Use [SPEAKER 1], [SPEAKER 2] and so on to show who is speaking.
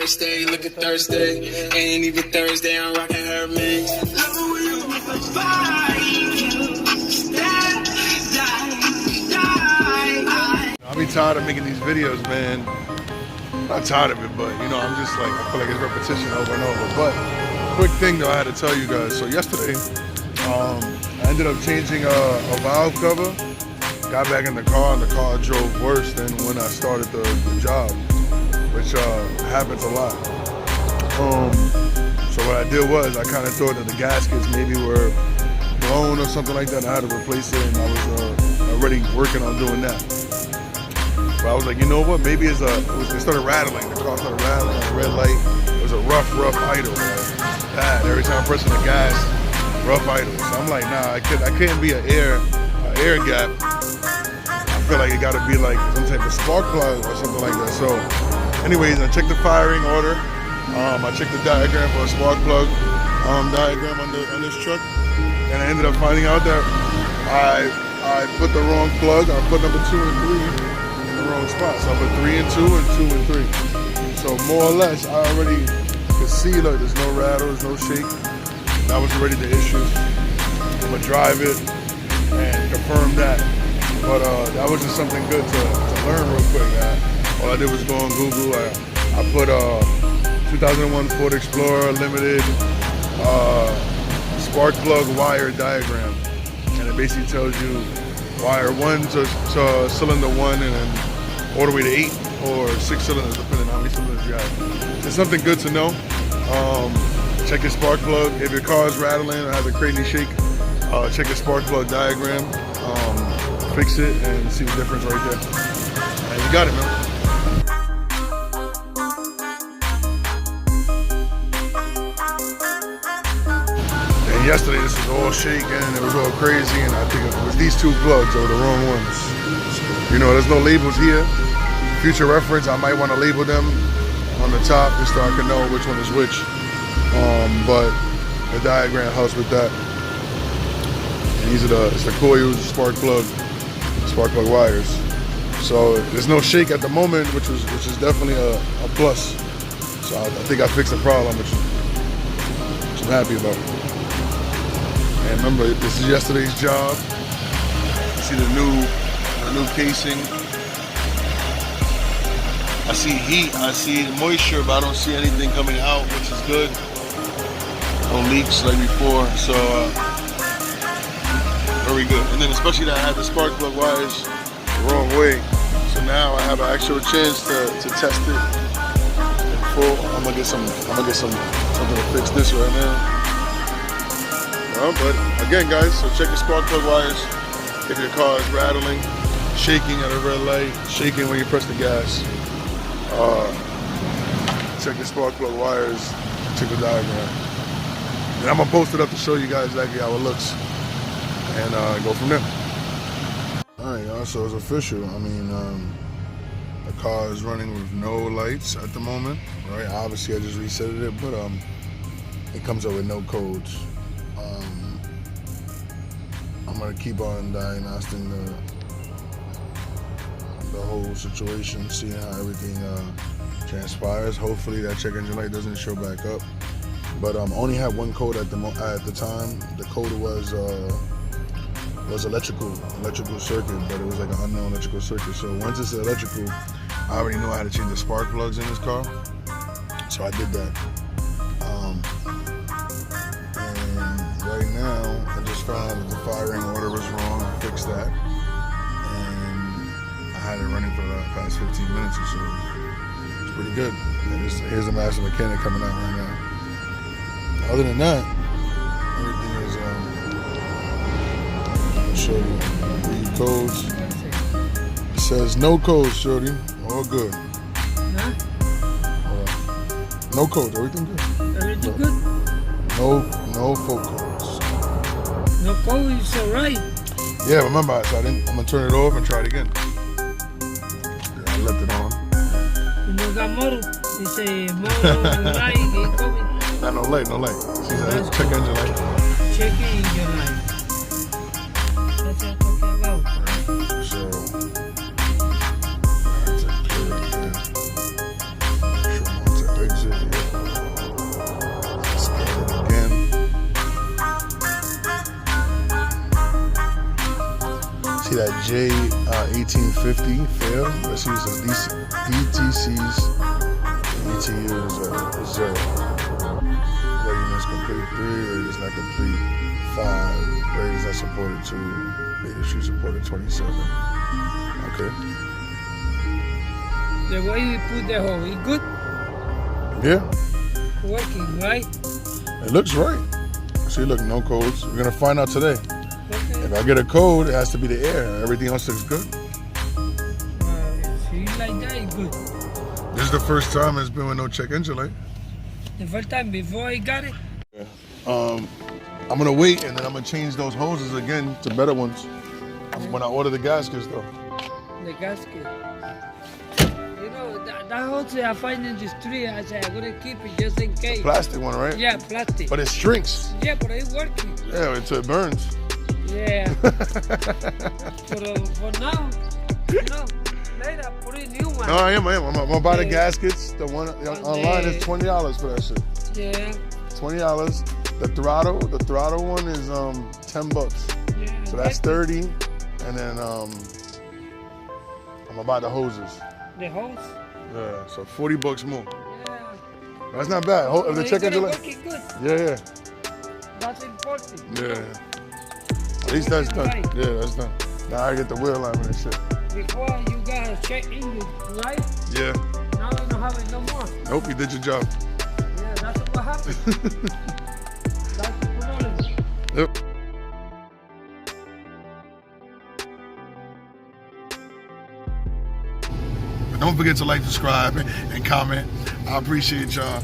[SPEAKER 1] Thursday, look at Thursday. Ain't even Thursday, I'm rocking her mix.
[SPEAKER 2] I'll be tired of making these videos, man. I'm not tired of it, but you know, I'm just like, I feel like it's repetition over and over. But quick thing though, I had to tell you guys. So yesterday, I ended up changing a valve cover. Got back in the car, and the car drove worse than when I started the job, which happens a lot. So what I did was, I kind of thought that the gaskets maybe were blown or something like that. I had to replace it, and I was already working on doing that. But I was like, you know what? Maybe it started rattling. The car started rattling. Red light. It was a rough idle. Bad. Every time I'm pressing the gas, rough idle. So I'm like, nah, I couldn't be an air gap. I feel like it got to be like some type of spark plug or something like that. So, anyways, I checked the firing order. I checked the diagram for a spark plug diagram on this truck, and I ended up finding out that I put the wrong plug. I put number 2 and 3 in the wrong spot. So I put 3 and 2 and 2 and 3. So more or less, I already could see, look, there's no rattle, there's no shake. That was already the issue. I'm gonna drive it and confirm that. But that was just something good to learn real quick. All I did was go on Google. I put 2001 Ford Explorer Limited spark plug wire diagram, and it basically tells you wire 1 to cylinder 1, and then all the way to 8 or 6 cylinders, depending on how many cylinders you have. It's something good to know. Check your spark plug. If your car is rattling or has a crazy shake, check your spark plug diagram. Fix it and see the difference right there. And you got it, man. And yesterday this was all shaking and it was all crazy, and I think it was these 2 plugs or the wrong ones. You know, there's no labels here. Future reference, I might want to label them on the top just so I can know which one is which. But the diagram helps with that. And these are it's the coils, the spark plug wires. So there's no shake at the moment, which is definitely a plus. So I think I fixed the problem, which I'm happy about. And remember, this is yesterday's job. You see the new casing. I see heat, I see moisture, but I don't see anything coming out, which is good. No leaks like before, so very good. And then especially that I had the spark plug wires the wrong way, so now I have an actual chance to test it in full. I'm gonna get something to fix this right now. But again, guys, so check your spark plug wires if your car is rattling, shaking at a red light, shaking when you press the gas. Check your spark plug wires, check the diagram. And I'm gonna post it up to show you guys exactly how it looks, and go from there. All right, y'all, so it's official. I mean, the car is running with no lights at the moment, right? Obviously, I just reset it, but it comes up with no codes. I'm gonna keep on diagnosing the whole situation, seeing how everything transpires. Hopefully, that check engine light doesn't show back up. But only had one code at the time. The code was electrical circuit, but it was like an unknown electrical circuit. So once it's electrical, I already know how to change the spark plugs in this car, so I did that. And right now, I just found out that the firing order was wrong. I fixed that, and I had it running for the past 15 minutes or so. It's pretty good. And here's the master mechanic coming out right now. Other than that, everything is, I'll show you, read codes. It says no codes, shorty, all good.
[SPEAKER 3] Huh?
[SPEAKER 2] No codes, everything good.
[SPEAKER 3] Everything good?
[SPEAKER 2] No full codes.
[SPEAKER 3] No code is alright.
[SPEAKER 2] Yeah, remember, I'm gonna turn it off and try it again. Yeah, I left it on.
[SPEAKER 3] You know, got model. They say model, light, they call me.
[SPEAKER 2] No light. See, that's check engine light.
[SPEAKER 3] Check engine light. That's what I'm talking about.
[SPEAKER 2] Right. So, that's a clear right there. Make sure I'm on to exit. J1850 fail. Let's see, it says DTC's ETUs are 0. Readiness complete 3, readiness not complete 5, readiness not supported 2, readiness should supported 27. Okay.
[SPEAKER 3] The way we put the hole, it good?
[SPEAKER 2] Yeah,
[SPEAKER 3] Working, right?
[SPEAKER 2] it looks right. See, look, no codes. We're gonna find out today.
[SPEAKER 3] Okay.
[SPEAKER 2] If I get a code, it has to be the air. Everything else looks good.
[SPEAKER 3] See, like that, it's good.
[SPEAKER 2] This is the first time it's been with no check engine light.
[SPEAKER 3] The first time before I got it,
[SPEAKER 2] I'm gonna wait and then I'm gonna change those hoses again to better ones when I order the gaskets though.
[SPEAKER 3] the gasket. You know, that hose I find in the street, I say I'm gonna keep it just in case.
[SPEAKER 2] Plastic one, right?
[SPEAKER 3] Yeah, plastic.
[SPEAKER 2] But it shrinks.
[SPEAKER 3] Yeah, but it's working.
[SPEAKER 2] Yeah, until it burns.
[SPEAKER 3] Yeah. for now, you know, later put a new one.
[SPEAKER 2] No, I am. I'm gonna buy the gaskets. The one online is $20 for that shit.
[SPEAKER 3] Yeah.
[SPEAKER 2] $20. The throttle one is $10.
[SPEAKER 3] Yeah.
[SPEAKER 2] So that's 30. And then I'm gonna buy the hoses.
[SPEAKER 3] The hose.
[SPEAKER 2] Yeah, so $40 more.
[SPEAKER 3] Yeah.
[SPEAKER 2] That's not bad. If the check engine light.
[SPEAKER 3] Working good.
[SPEAKER 2] Yeah.
[SPEAKER 3] That's important.
[SPEAKER 2] Yeah. At least that's done. Yeah, that's done. Now I get the wheel alignment and shit.
[SPEAKER 3] Before you got a check engine, right?
[SPEAKER 2] Yeah.
[SPEAKER 3] Now you don't have it no more.
[SPEAKER 2] Nope, you did your job.
[SPEAKER 3] Yeah, that's what happened. That's the problem.
[SPEAKER 2] Yep. Don't forget to like, subscribe, and comment. I appreciate y'all.